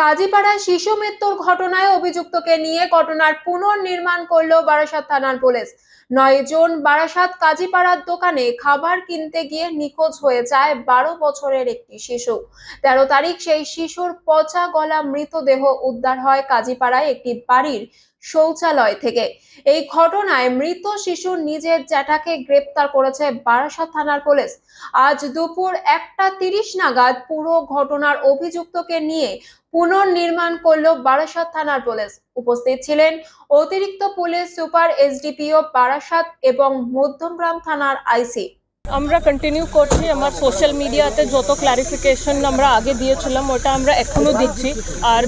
কাজীপাড়ায় শিশু মৃত্যুর ঘটনায় অভিযুক্তকে নিয়ে ঘটনার পুনর্নির্মাণ করলো বারাসাত থানার পুলিশ। 9 জুন বারাসাত কাজীপাড়ার দোকানে খাবার কিনতে গিয়ে নিখোঁজ হয়ে যায় 12 বছরের একটি শিশু। 13 তারিখ সেই শিশুর পচা গলা মৃতদেহ উদ্ধার হয় কাজীপাড়ায় একটি বাড়ির শৌচালয় থেকে। এই ঘটনায় মৃত শিশুর নিজের জ্যাঠাকে গ্রেপ্তার করেছে বারাসাত থানার পুলিশ। আজ দুপুর 1:30 নাগাদ পুরো ঘটনার অভিযুক্তকে নিয়ে পুনর্নির্মাণ করলো বারাসাত থানার পুলিশ। উপস্থিত ছিলেন অতিরিক্ত পুলিশ সুপার, এসডিপিও বারাসাত এবং মধ্যমগ্রাম থানার আইসি। আমরা কন্টিনিউ করছি আমার সোশ্যাল মিডিয়াতে যত ক্লারিফিকেশন আমরা আগে দিয়েছিলাম ওটা আমরা এখনো দিচ্ছি। আর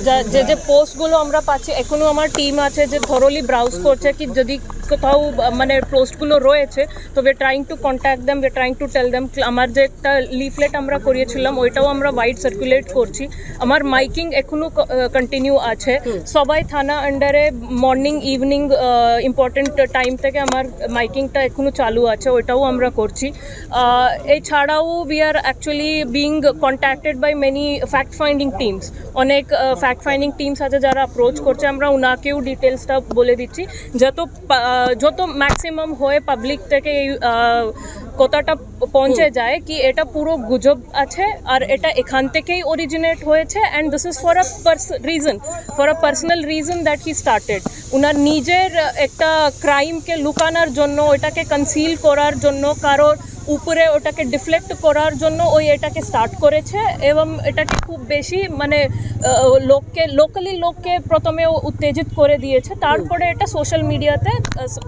যে পোস্টগুলো আমরা পাচ্ছি এখনো আমার টিম আছে যে থরোলি ব্রাউজ করছে কি যদি কোথাও মানে পোস্টগুলো রয়েছে তো we are trying to contact them, we are trying to tell them. আমার যে একটা লিফলেট আমরা করিয়েছিলাম ওইটাও আমরা ওয়াইড সার্কুলেট করছি। আমার মাইকিং এখনো কন্টিনিউ আছে। সবাই থানা আন্ডারে মর্নিং ইভিনিং ইম্পর্টেন্ট টাইম থেকে আমার মাইকিংটা এখনো চালু আছে, ওইটাও আমরা করছি। এছাড়াও we are actually being contacted by many fact finding teams. অনেক ফ্যাক্ট ফাইন্ডিং টিমস আছে যারা অ্যাপ্রোচ করছে, আমরা ওনাকেও ডিটেলসটা বলে দিচ্ছি যত ম্যাক্সিমাম হয়ে পাবলিক থেকে এই কথাটা পৌঁছে যায় কি এটা পুরো গুজব আছে আর এটা এখান থেকেই অরিজিনেট হয়েছে। And this is for a personal reason that he started. ওনার নিজের একটা ক্রাইমকে লুকানোর জন্য, ওইটাকে কনসিল করার জন্য, কারোর উপরে ওটাকে ডিফ্লেক্ট করার জন্য ওই এটাকে স্টার্ট করেছে এবং এটাকে খুব বেশি মানে লোককে প্রথমে উত্তেজিত করে দিয়েছে, তারপরে এটা সোশ্যাল মিডিয়াতে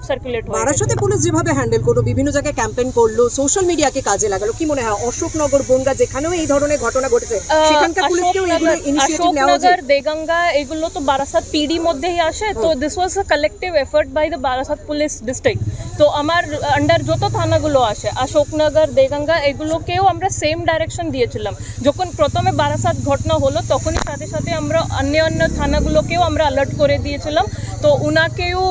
সার্কুলেট হয়। বারাসাতে পুলিশ যেভাবে হ্যান্ডেল করলো, বিভিন্ন জায়গায় ক্যাম্পেইন করলো, সোশ্যাল মিডিয়াকে কাজে লাগালো, কি মনে হয় অশোকনগর, বনগা যেখানেও এই ধরনের ঘটনা ঘটেছে সেখানকার পুলিশকেও এগুলো ইনিশিয়েটিভ নেওয়া উচিত? অশোকনগর, দেগঙ্গা এগুলো তো বারাসাত পিডি মধ্যেই আসে। তো this was a collective effort by the Barasat police district. তো আমার আন্ডার যত থানাগুলো আসে অশোকনগর, দেগঙ্গা এগুলোকেও আমরা সেম ডাইরেকশন দিয়েছিলাম। যখন প্রথমে বারাসাত ঘটনা হলো তখনই সাথে সাথে আমরা অন্য থানাগুলোকেও আমরা অ্যালার্ট করে দিয়েছিলাম। তো ওনাকেও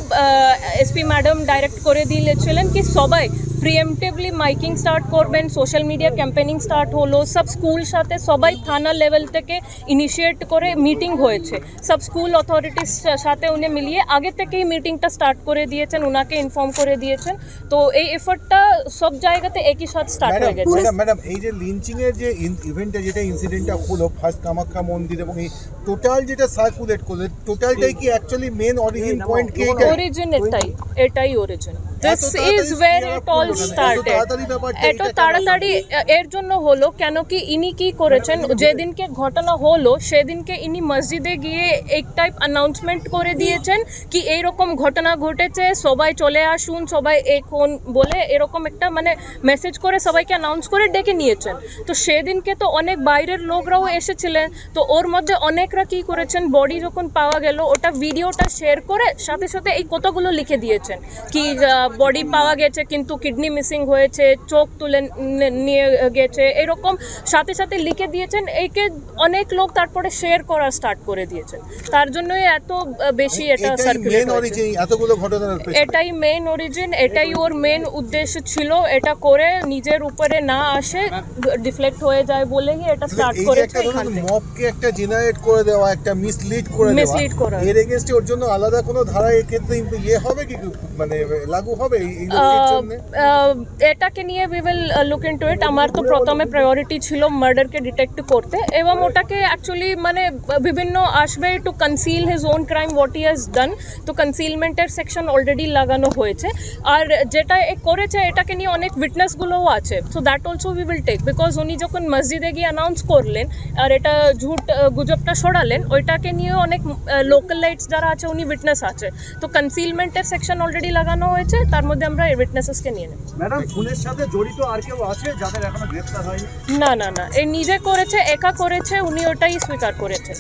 এসপি ম্যাডাম ডাইরেক্ট করে দিয়েছিলেন কি সবাই প্রিএমটিভলি মাইকিং স্টার্ট করবেন, সোশ্যাল মিডিয়া ক্যাম্পেনিং স্টার্ট হলো। সব স্কুল সাথে সবাই থানা লেভেল থেকে ইনিশিয়েট করে মিটিং হয়েছে, সব স্কুল অথরিটির সাথে উনি মিলিয়ে আগে থেকেই মিটিংটা স্টার্ট করে দিয়েছেন, ওনাকে ইনফর্ম করে দিয়েছেন। তো এই এফর্টটা সব জায়গাতে একই সাথে স্টার্ট হয়ে গেছে। ম্যাডাম এই যে লিঞ্চিং এর যে ইভেন্টটা, যেটা ইনসিডেন্টটা হলো ফার্স্ট কামাখ্যা মন্দির এবং এই টোটাল যেটা সার্কুলেট করলো, টোটালটাই কি অ্যাকচুয়ালি মেন অরিজিন পয়েন্ট কি? অরিজিন এটাই origin. This is where it all started. এত তাড়াতাড়ি এর জন্য হলো কেন কি ইনি কি করেছেন, যেদিনকে ঘটনা হলো সেদিনকে ইনি মসজিদে গিয়ে এক টাইপ অ্যানাউন্সমেন্ট করে দিয়েছেন কি এইরকম ঘটনা ঘটেছে, সবাই চলে আসুন, সবাই এখন বলে এরকম একটা মানে মেসেজ করে সবাইকে অ্যানাউন্স করে ডেকে নিয়েছেন। তো সেদিনকে তো অনেক বাইরের লোকরাও এসেছিলেন। তো ওর মধ্যে অনেকরা কি করেছেন, বডি যখন পাওয়া গেল ওটা ভিডিওটা শেয়ার করে সাথে সাথে এই কতগুলো লিখে দিয়েছেন কি বডি পাওয়া গেছে কিন্তু কিডনি মিসিং হয়েছে, চোখ তুলে নিয়ে গেছে, এরকম সাথে সাথে লিখে দিয়েছেন। এইকে অনেক লোক তারপরে শেয়ার করা স্টার্ট করে দিয়েছেন, তার জন্যই এত বেশি এটা সার্কুলেট হয়েছে। এটাই মেইন অরিজিন, এটাই ওর মেইন উদ্দেশ্য ছিল। এটা করে নিজের উপরে না আসে, ডিফ্লেক্ট হয়ে যায় বলেই এটা স্টার্ট করেছে। মবকে একটা জেনারেট করে দেওয়া, একটা মিসলিড করা, এর এগেইনস্টে ওর জন্য আলাদা কোনো ধারা এই ক্ষেত্রে ইয়ে হবে কি, মানে লাগু হবে? এটাকে নিয়ে উই উইল লুক ইনটু ইট। আমার তো প্রথমে প্রায়োরিটি ছিল মার্ডারকে ডিটেক্ট করতে এবং ওটাকে অ্যাকচুয়ালি মানে বিভিন্ন আসবে to conceal his own crime what he has done. তো কনসিলমেন্টের সেকশন অলরেডি লাগানো হয়েছে। আর যেটা করেছে এটাকে নিয়ে অনেক উইটনেসগুলোও আছে। So that also we will take, because উনি যখন মসজিদে গিয়ে অ্যানাউন্স করলেন আর এটা গুজবটা সরালেন, ওইটাকে নিয়ে অনেক লোকাল লাইটস যারা আছে উনি উইটনেস আছে। তো কনসিলমেন্টের সেকশন অলরেডি লাগানো হয়েছে, তার মধ্যে আমরা উইটনেসেসকে নিয়ে নেব। ম্যাডাম খুনের সাথে জড়িত আর কেউ আছে যাদের এখনো গ্রেফতার হয়নি? না, এই নিজে করেছে, একা করেছে, উনি ওটাই স্বীকার করেছে।